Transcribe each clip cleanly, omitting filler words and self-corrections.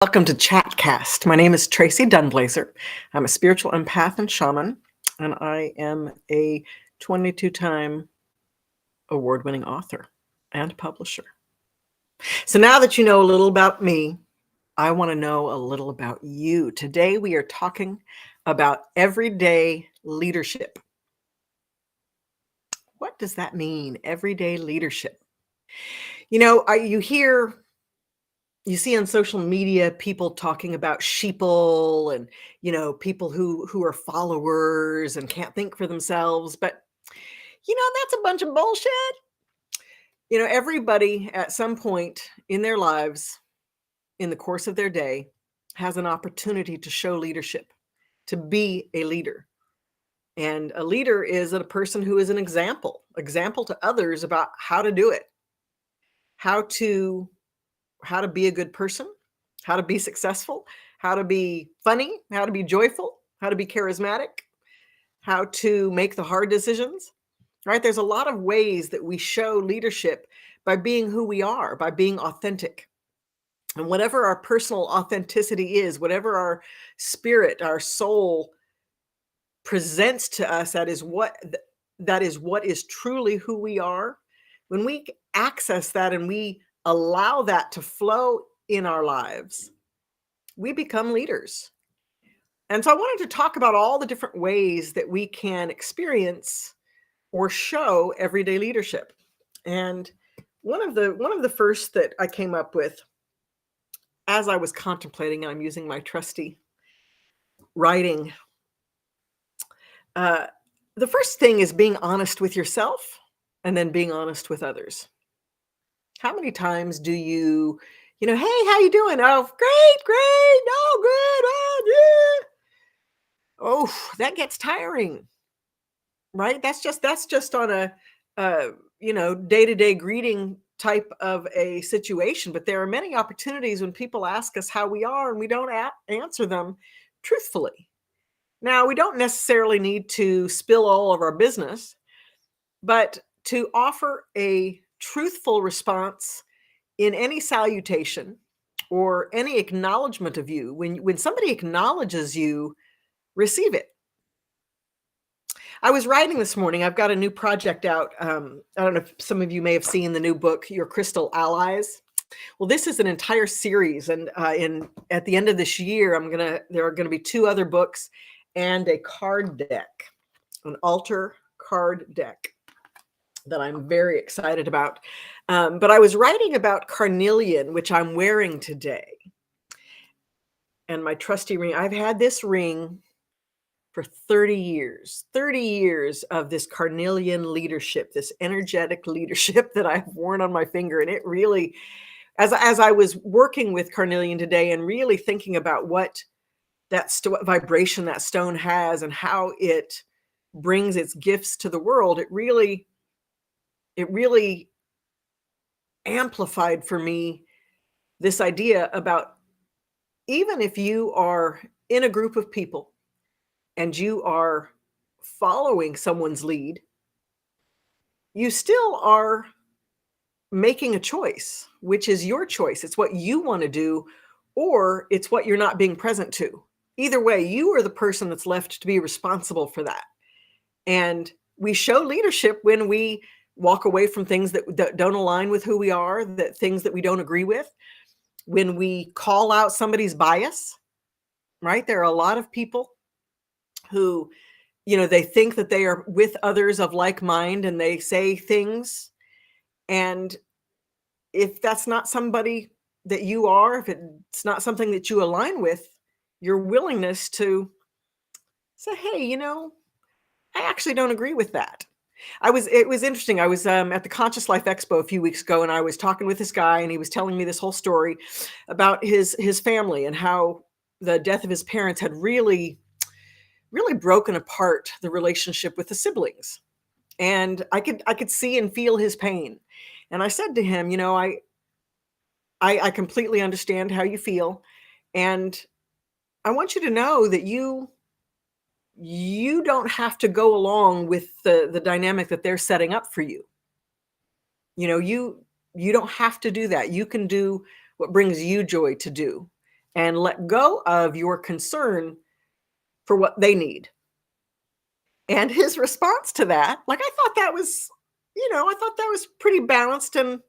Welcome to Chatcast. My name is Tracy Dunblazer. I'm a spiritual empath and shaman, and I am a 22-time award-winning author and publisher. So now that you know a little about me, I want to know a little about you. Today we are talking about everyday leadership. What does that mean, everyday leadership? You see on social media people talking about sheeple and people who are followers and can't think for themselves, but that's a bunch of bullshit. Everybody at some point in their lives, in the course of their day, has an opportunity to show leadership, to be a leader. And a leader is a person who is an example to others about how to do it, how to be a good person, how to be successful, how to be funny, how to be joyful, how to be charismatic, how to make the hard decisions, right? There's a lot of ways that we show leadership by being who we are, by being authentic. And whatever our personal authenticity is, whatever our spirit, our soul presents to us, that is what is truly who we are. When we access that and we allow that to flow in our lives, we become leaders. And so I wanted to talk about all the different ways that we can experience or show everyday leadership. And one of the first that I came up with as I was contemplating, and I'm using my trusty writing, the first thing is being honest with yourself and then being honest with others. How many times do hey, how you doing? Oh, great. Oh, good. Oh, yeah. Oh, that gets tiring, right? That's just on a day-to-day greeting type of a situation. But there are many opportunities when people ask us how we are and we don't answer them truthfully. Now, we don't necessarily need to spill all of our business, but to offer a truthful response in any salutation or any acknowledgement of you, when somebody acknowledges you, receive it. I was writing this morning. I've got a new project out. I don't know if some of you may have seen the new book, Your Crystal Allies. Well, this is an entire series, and at the end of this year, there are gonna be 2 other books and a card deck, an altar card deck that I'm very excited about. But I was writing about carnelian, which I'm wearing today. And my trusty ring, I've had this ring for 30 years of this carnelian leadership, this energetic leadership that I've worn on my finger. And it really, as I was working with carnelian today and really thinking about what that vibration that stone has and how it brings its gifts to the world, it really amplified for me this idea about, even if you are in a group of people and you are following someone's lead, you still are making a choice, which is your choice. It's what you want to do, or it's what you're not being present to. Either way, you are the person that's left to be responsible for that. And we show leadership when we walk away from things that don't align with who we are, that things that we don't agree with, when we call out somebody's bias, right? There are a lot of people who, they think that they are with others of like mind and they say things. And if that's not somebody that you are, if it's not something that you align with, your willingness to say, hey, I actually don't agree with that. It was interesting. I was at the Conscious Life Expo a few weeks ago, and I was talking with this guy, and he was telling me this whole story about his family and how the death of his parents had really broken apart the relationship with the siblings. And I could see and feel his pain. And I said to him, I completely understand how you feel, and I want you to know that you don't have to go along with the dynamic that they're setting up for you. You don't have to do that. You can do what brings you joy to do. and let go of your concern for what they need. And his response to that, like, I thought that was, I thought that was pretty balanced, and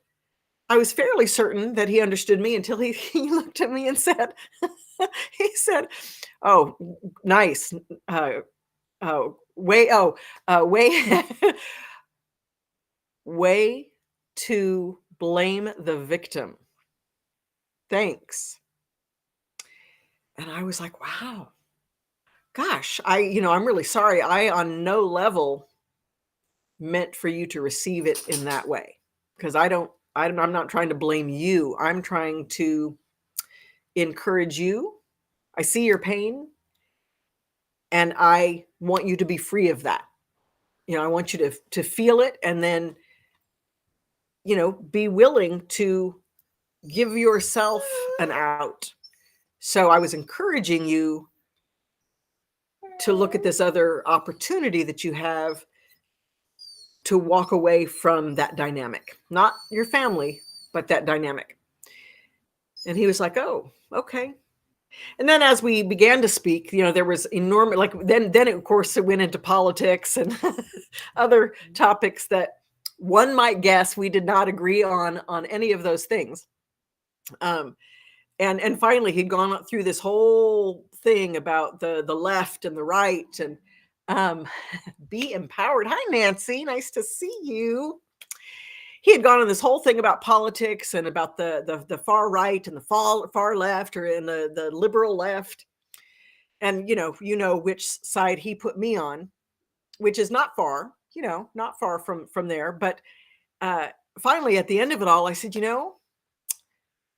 I was fairly certain that he understood me until he, he looked at me and said, he said, "Oh, nice. Way, way, way to blame the victim. Thanks." And I was like, wow, gosh, I'm really sorry. I, on no level, meant for you to receive it in that way, because I'm not trying to blame you. I'm trying to encourage you. I see your pain, and I want you to be free of that. I want you to feel it, and then, be willing to give yourself an out. So I was encouraging you to look at this other opportunity that you have to walk away from that dynamic, not your family, but that dynamic. And he was like, "Oh, okay." And then as we began to speak, there was enormous, like, then of course it went into politics and other topics that one might guess we did not agree on any of those things. Um, and finally he'd gone through this whole thing about the left and the right, and um, be empowered. Hi, Nancy. Nice to see you. He had gone on this whole thing about politics and about the far right and the far left, or in the liberal left. And which side he put me on, which is not far, not far from there. But uh, finally, at the end of it all, I said,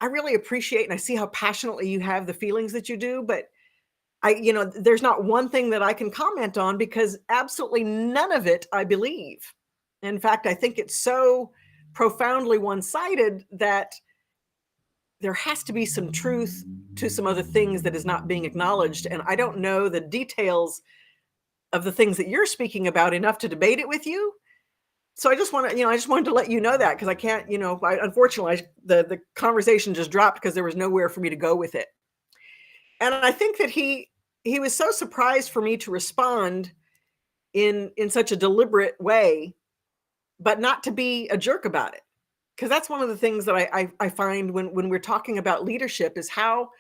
I really appreciate, and I see how passionately you have the feelings that you do, but there's not one thing that I can comment on, because absolutely none of it I believe. In fact, I think it's so profoundly one-sided that there has to be some truth to some other things that is not being acknowledged. And I don't know the details of the things that you're speaking about enough to debate it with you. So I just want to, I just wanted to let you know that, because I can't, unfortunately, the conversation just dropped because there was nowhere for me to go with it. And I think that he was so surprised for me to respond in such a deliberate way, but not to be a jerk about it. Because that's one of the things that I find when we're talking about leadership, is how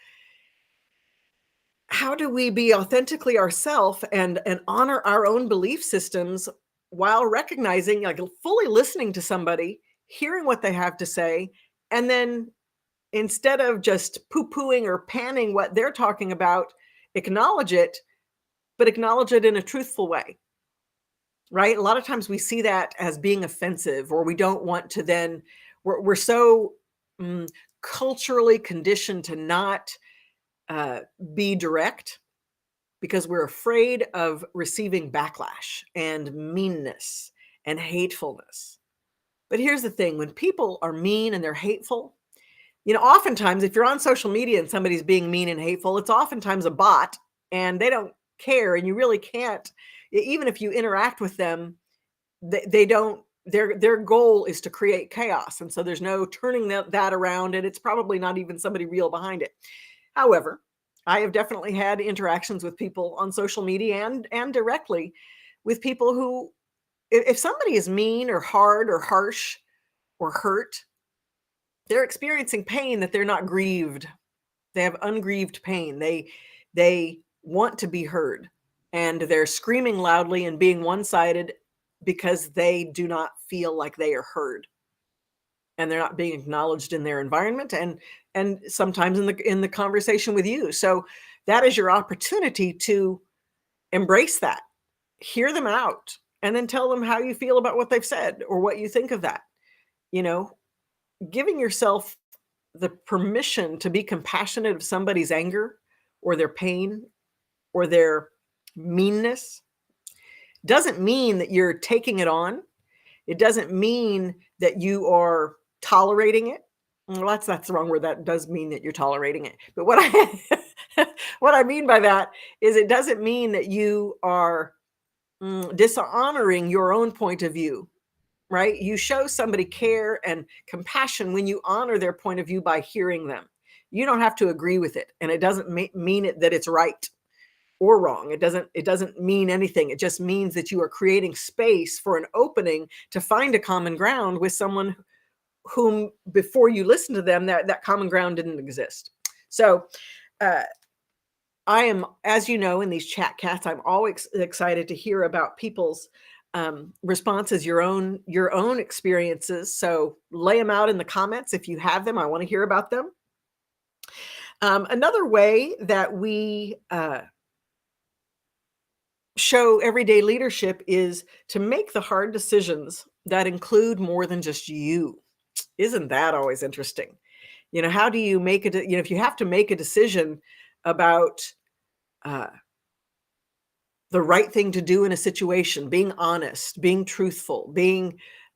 do we be authentically ourselves and honor our own belief systems, while recognizing, like, fully listening to somebody, hearing what they have to say, and then, instead of just poo-pooing or panning what they're talking about, acknowledge it, but acknowledge it in a truthful way, right? A lot of times we see that as being offensive, or we don't want to then, we're so mm, culturally conditioned to not uh, be direct, because we're afraid of receiving backlash and meanness and hatefulness. But here's the thing: when people are mean and they're hateful, oftentimes, if you're on social media and somebody's being mean and hateful, it's oftentimes a bot, and they don't care. And you really can't, even if you interact with them, they don't, their goal is to create chaos. And so there's no turning that around. And it's probably not even somebody real behind it. However, I have definitely had interactions with people on social media and directly with people who, if somebody is mean or hard or harsh or hurt, they're experiencing pain that they're not grieved. They have ungrieved pain. They want to be heard, and they're screaming loudly and being one-sided because they do not feel like they are heard, and they're not being acknowledged in their environment, and sometimes in the conversation with you. So that is your opportunity to embrace that, hear them out, and then tell them how you feel about what they've said or what you think of that. You know, Giving yourself the permission to be compassionate of somebody's anger or their pain or their meanness doesn't mean that you're taking it on. It doesn't mean that you are tolerating it. Well, that's the wrong word. That does mean that you're tolerating it. But what I what I mean by that is, it doesn't mean that you are dishonoring your own point of view, right? You show somebody care and compassion when you honor their point of view by hearing them. You don't have to agree with it, and it doesn't mean that it's right or wrong. It doesn't mean anything. It just means that you are creating space for an opening to find a common ground with someone whom before you listen to them, that common ground didn't exist. So uh, I am, as you know, in these chat cats, I'm always excited to hear about people's responses, your own experiences. So lay them out in the comments if you have them. I want to hear about them. Another way that we show everyday leadership is to make the hard decisions that include more than just you. Isn't that always interesting? How do you make it? If you have to make a decision about uh, the right thing to do in a situation, being honest, being truthful,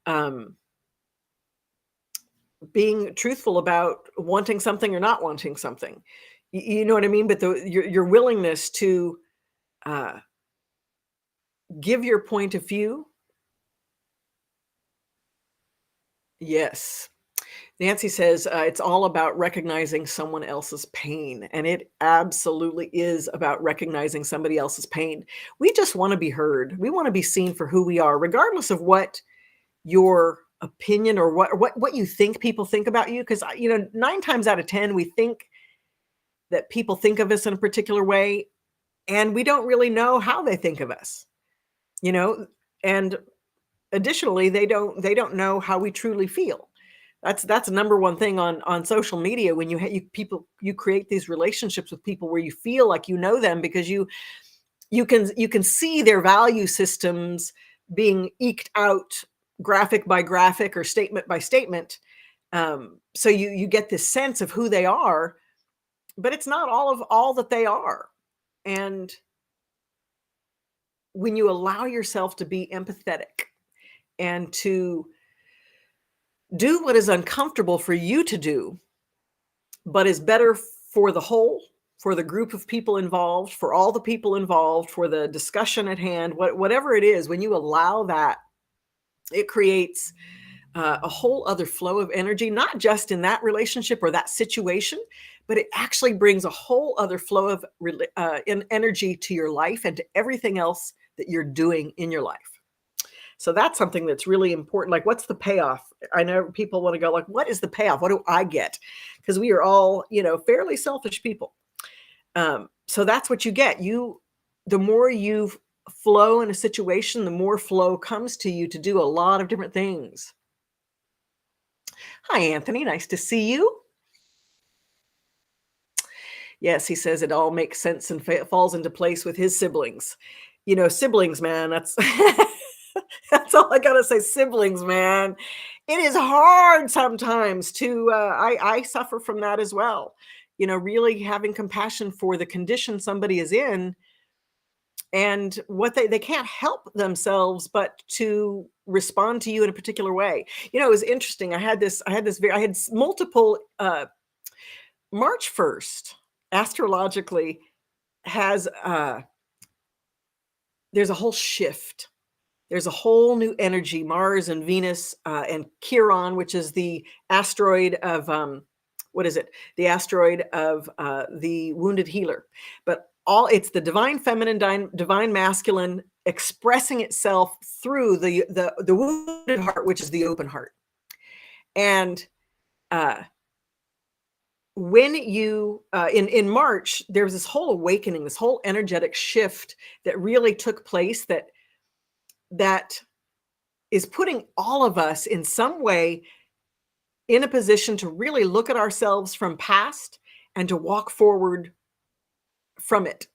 um, being truthful about wanting something or not wanting something. You know what I mean? But your willingness to uh, give your point of view. Yes. Nancy says it's all about recognizing someone else's pain. And it absolutely is about recognizing somebody else's pain. We just want to be heard. We want to be seen for who we are, regardless of what your opinion or what you think people think about you. Because, 9 times out of 10, we think that people think of us in a particular way, and we don't really know how they think of us, you know, and additionally, they don't know how we truly feel. That's number one thing on social media. When you create these relationships with people where you feel like you know them, because you can see their value systems being eked out graphic by graphic or statement by statement. So you get this sense of who they are, but it's not all that they are. And when you allow yourself to be empathetic and to do what is uncomfortable for you to do, but is better for the whole, for the group of people involved, for all the people involved, for the discussion at hand, whatever it is, when you allow that, it creates a whole other flow of energy, not just in that relationship or that situation, but it actually brings a whole other flow of energy to your life and to everything else that you're doing in your life. So that's something that's really important. Like, what's the payoff? I know people want to go like, what is the payoff? What do I get? Because we are all, fairly selfish people. So that's what you get. The more you flow in a situation, the more flow comes to you to do a lot of different things. Hi, Anthony. Nice to see you. Yes, he says it all makes sense and falls into place with his siblings. Siblings, man, that's that's all I gotta say. Siblings, man. It is hard sometimes to I suffer from that as well. Really having compassion for the condition somebody is in, and what they can't help themselves but to respond to you in a particular way. It was interesting. I had multiple March 1st astrologically has there's a whole shift. There's a whole new energy. Mars and Venus and Chiron, which is the asteroid of what is it? The asteroid of the wounded healer. But it's the divine feminine, divine masculine expressing itself through the wounded heart, which is the open heart. And when you in March, there was this whole awakening, this whole energetic shift that really took place, that is putting all of us in some way in a position to really look at ourselves from past and to walk forward from it.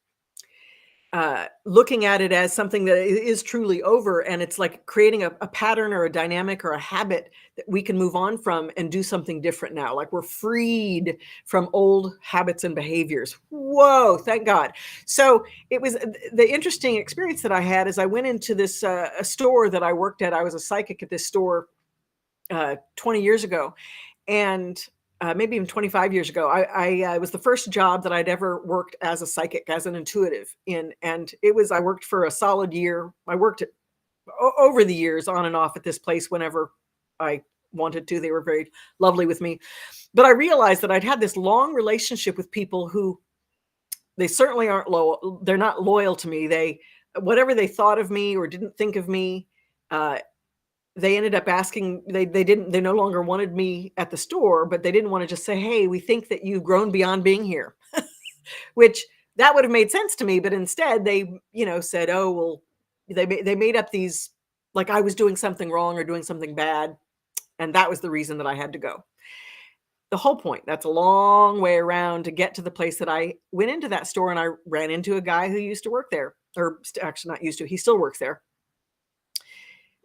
Looking at it as something that is truly over, and it's like creating a pattern or a dynamic or a habit that we can move on from and do something different now. Like, we're freed from old habits and behaviors. Whoa, thank God. So it was the interesting experience that I had is I went into this a store that I worked at. I was a psychic at this store 20 years ago, and maybe even 25 years ago. I was the first job that I'd ever worked as a psychic, as an intuitive in, and I worked for a solid year. I worked over the years on and off at this place whenever I wanted to. They were very lovely with me. But I realized that I'd had this long relationship with people who they certainly aren't loyal. They're not loyal to me. Whatever they thought of me or didn't think of me, uh, they ended up asking. They no longer wanted me at the store, but they didn't want to just say, "Hey, we think that you've grown beyond being here," which that would have made sense to me. But instead, they said, "Oh well," they made up these like I was doing something wrong or doing something bad, and that was the reason that I had to go. The whole point, that's a long way around to get to the place that I went into that store and I ran into a guy who used to work there, or actually not used to, he still works there.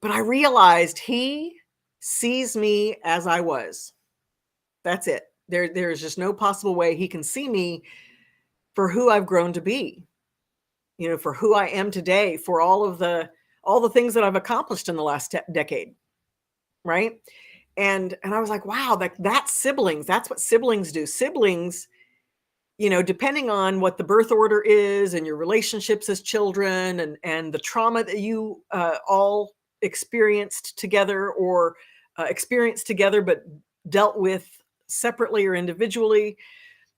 But I realized he sees me as I was. That's it. There's just no possible way he can see me for who I've grown to be, for who I am today, for all the things that I've accomplished in the last decade, right? And I was like, wow, that's siblings. That's what siblings do. Siblings, depending on what the birth order is and your relationships as children and the trauma that you all experienced together or experienced together but dealt with separately or individually,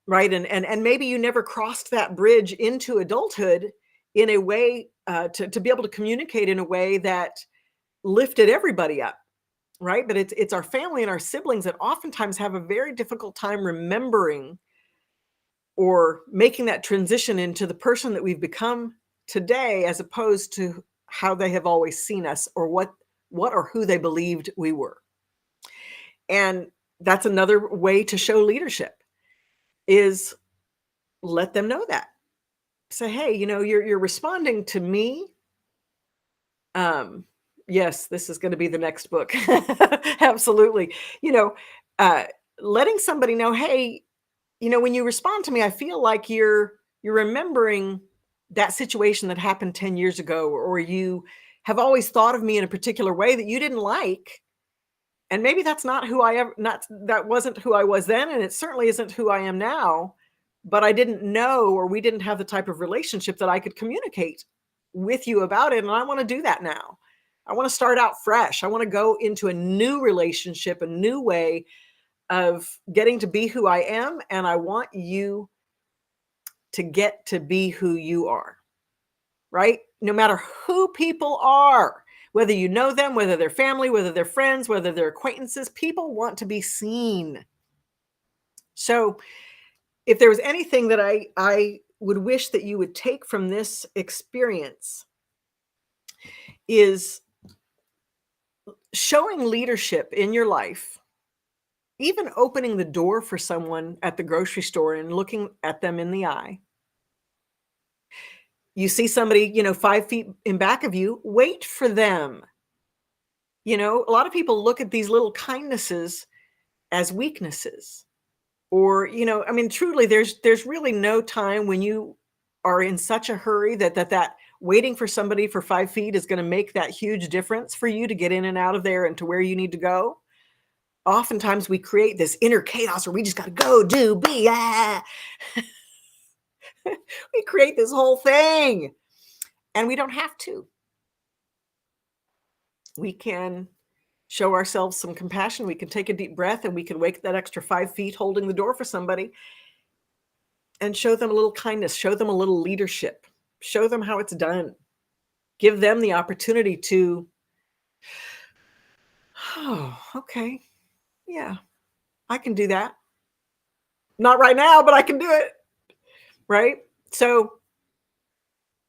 right? And maybe you never crossed that bridge into adulthood in a way to be able to communicate in a way that lifted everybody up, right? But it's our family and our siblings that oftentimes have a very difficult time remembering or making that transition into the person that we've become today, as opposed to how they have always seen us or what or who they believed we were. And that's another way to show leadership is let them know that. Say, hey, you're responding to me. Yes, this is going to be the next book. Absolutely. Uh, letting somebody know, hey, when you respond to me, I feel like you're remembering that situation that happened 10 years ago, or you have always thought of me in a particular way that you didn't like. And maybe that's that wasn't who I was then. And it certainly isn't who I am now, but I didn't know, or we didn't have the type of relationship that I could communicate with you about it. And I want to do that now. I want to start out fresh. I want to go into a new relationship, a new way of getting to be who I am. And I want you to get to be who you are, right? No matter who people are, whether you know them, whether they're family, whether they're friends, whether they're acquaintances, people want to be seen. So if there was anything that I would wish that you would take from this experience is showing leadership in your life, even opening the door for someone at the grocery store and looking at them in the eye. You see somebody, 5 feet in back of you, wait for them. A lot of people look at these little kindnesses as weaknesses. Or, truly, there's really no time when you are in such a hurry that waiting for somebody for 5 feet is going to make that huge difference for you to get in and out of there and to where you need to go. Oftentimes we create this inner chaos where we just got to go, do, be, we create this whole thing and we don't have to. We can show ourselves some compassion. We can take a deep breath and we can wake that extra 5 feet holding the door for somebody and show them a little kindness, show them a little leadership, show them how it's done. Give them the opportunity to, oh, okay. Yeah, I can do that. Not right now, but I can do it. Right? So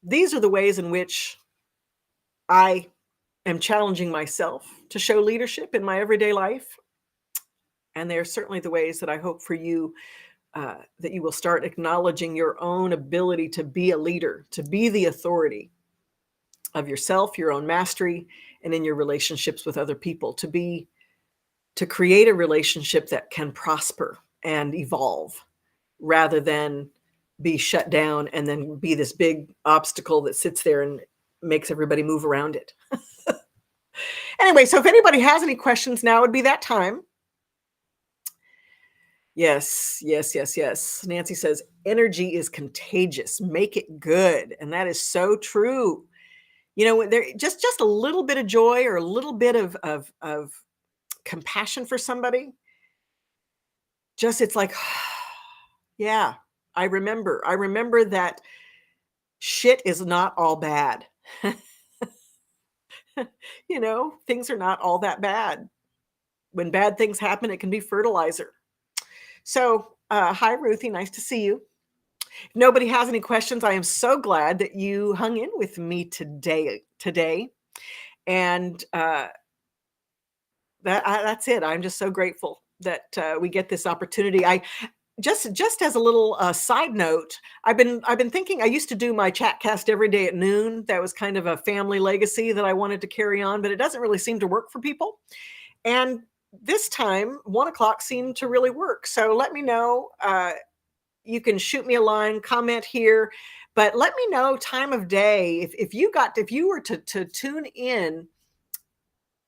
these are the ways in which I am challenging myself to show leadership in my everyday life. And they're certainly the ways that I hope for you that you will start acknowledging your own ability to be a leader, to be the authority of yourself, your own mastery, and in your relationships with other people, to create a relationship that can prosper and evolve rather than be shut down and then be this big obstacle that sits there and makes everybody move around it. Anyway, so if anybody has any questions, now would be that time. Yes. Nancy says, energy is contagious. Make it good. And that is so true. There just a little bit of joy or a little bit of compassion for somebody, just it's like, yeah, I remember that shit is not all bad. Things are not all that bad. When bad things happen, it can be fertilizer. So, hi, Ruthie. Nice to see you. If nobody has any questions, I am so glad that you hung in with me today. And that's it. I'm just so grateful that we get this opportunity. I just as a little side note, I've been thinking. I used to do my chat cast every day at noon. That was kind of a family legacy that I wanted to carry on, but it doesn't really seem to work for people. And this time, 1 o'clock seemed to really work. So let me know. You can shoot me a line, comment here, but let me know time of day. If you were to tune in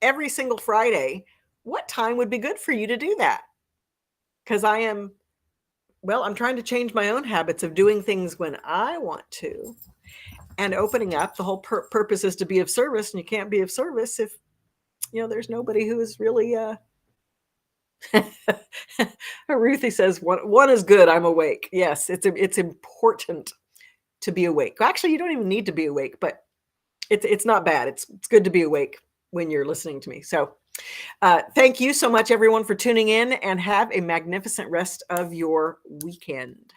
every single Friday, what time would be good for you to do that? Because I'm trying to change my own habits of doing things when I want to and opening up. The whole purpose is to be of service, and you can't be of service if there's nobody who is really Ruthie says one is good. I'm awake. Yes, it's important to be awake. Actually, you don't even need to be awake, but it's not bad. It's good to be awake when you're listening to me. So thank you so much, everyone, for tuning in, and have a magnificent rest of your weekend.